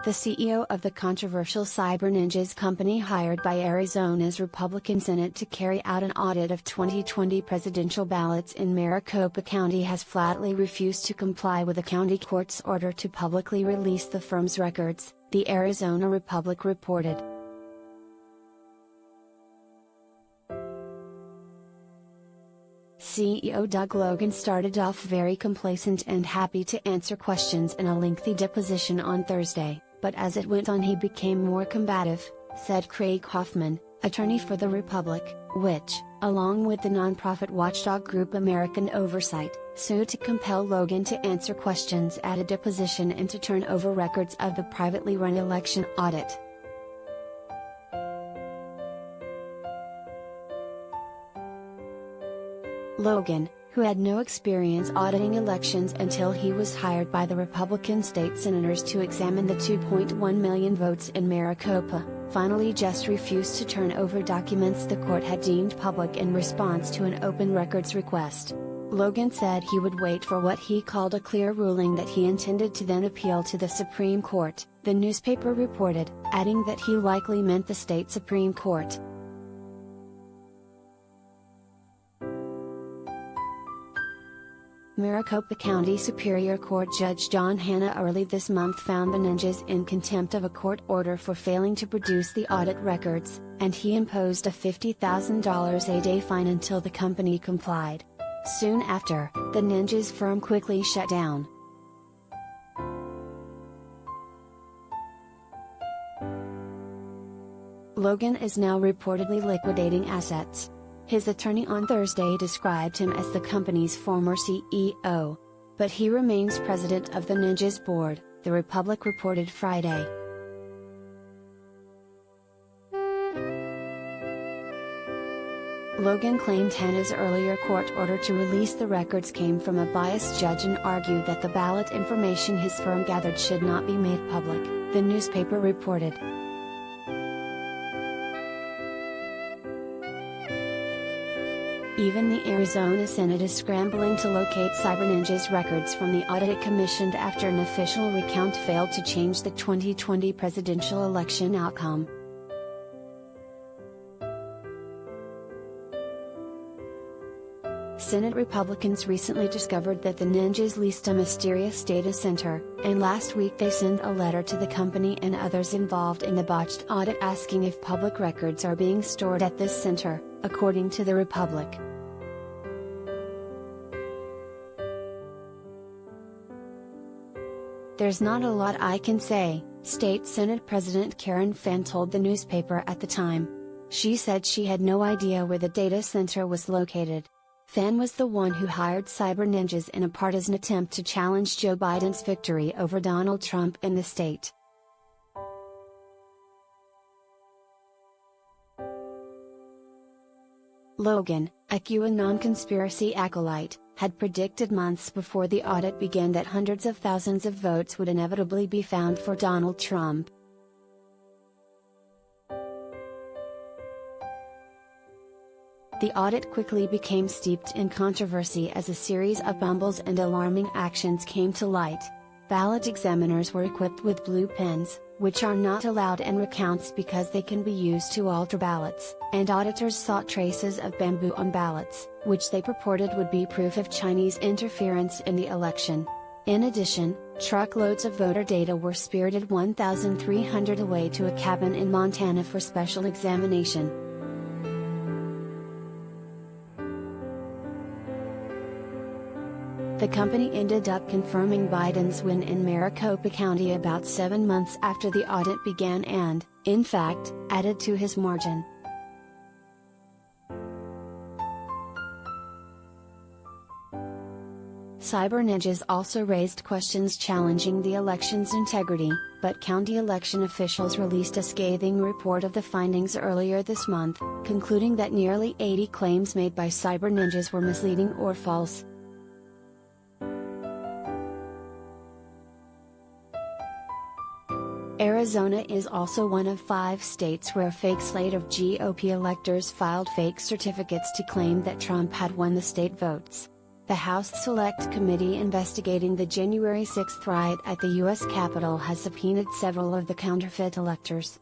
The CEO of the controversial Cyber Ninjas company hired by Arizona's Republican Senate to carry out an audit of 2020 presidential ballots in Maricopa County has flatly refused to comply with the county court's order to publicly release the firm's records, the Arizona Republic reported. CEO Doug Logan started off very complacent and happy to answer questions in a lengthy deposition on Thursday, but as it went on he became more combative, said Craig Hoffman, attorney for the Republic, which, along with the nonprofit watchdog group American Oversight, sued to compel Logan to answer questions at a deposition and to turn over records of the privately run election audit. Logan, who had no experience auditing elections until he was hired by the Republican state senators to examine the 2.1 million votes in Maricopa, finally just refused to turn over documents the court had deemed public in response to an open records request. Logan said he would wait for what he called a clear ruling that he intended to then appeal to the Supreme Court, the newspaper reported, adding that he likely meant the state Supreme Court. Maricopa County Superior Court Judge John Hanna early this month found the Ninjas in contempt of a court order for failing to produce the audit records, and he imposed a $50,000 a day fine until the company complied. Soon after, the Ninjas firm quickly shut down. Logan is now reportedly liquidating assets. His attorney on Thursday described him as the company's former CEO. But he remains president of the Ninjas board, the Republic reported Friday. Logan claimed Hanna's earlier court order to release the records came from a biased judge and argued that the ballot information his firm gathered should not be made public, the newspaper reported. Even the Arizona Senate is scrambling to locate Cyber Ninjas records from the audit it commissioned after an official recount failed to change the 2020 presidential election outcome. Senate Republicans recently discovered that the Ninjas leased a mysterious data center, and last week they sent a letter to the company and others involved in the botched audit asking if public records are being stored at this center, according to the Republic. "There's not a lot I can say," State Senate President Karen Fann told the newspaper at the time. She said she had no idea where the data center was located. Fann was the one who hired Cyber Ninjas in a partisan attempt to challenge Joe Biden's victory over Donald Trump in the state. Logan, a QAnon non-conspiracy acolyte, had predicted months before the audit began that hundreds of thousands of votes would inevitably be found for Donald Trump. The audit quickly became steeped in controversy as a series of bumbles and alarming actions came to light. Ballot examiners were equipped with blue pens, which are not allowed in recounts because they can be used to alter ballots, and auditors sought traces of bamboo on ballots, which they purported would be proof of Chinese interference in the election. In addition, truckloads of voter data were spirited 1,300 away to a cabin in Montana for special examination. The company ended up confirming Biden's win in Maricopa County about 7 months after the audit began and, in fact, added to his margin. Cyber Ninjas also raised questions challenging the election's integrity, but county election officials released a scathing report of the findings earlier this month, concluding that nearly 80 claims made by Cyber Ninjas were misleading or false. Arizona is also one of 5 states where a fake slate of GOP electors filed fake certificates to claim that Trump had won the state votes. The House Select Committee investigating the January 6 riot at the U.S. Capitol has subpoenaed several of the counterfeit electors.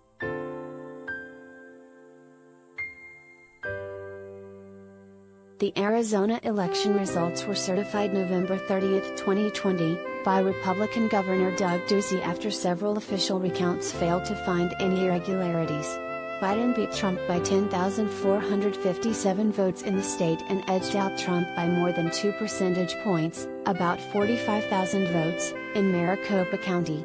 The Arizona election results were certified November 30, 2020, by Republican Governor Doug Ducey after several official recounts failed to find any irregularities. Biden beat Trump by 10,457 votes in the state and edged out Trump by more than 2 percentage points, about 45,000 votes, in Maricopa County.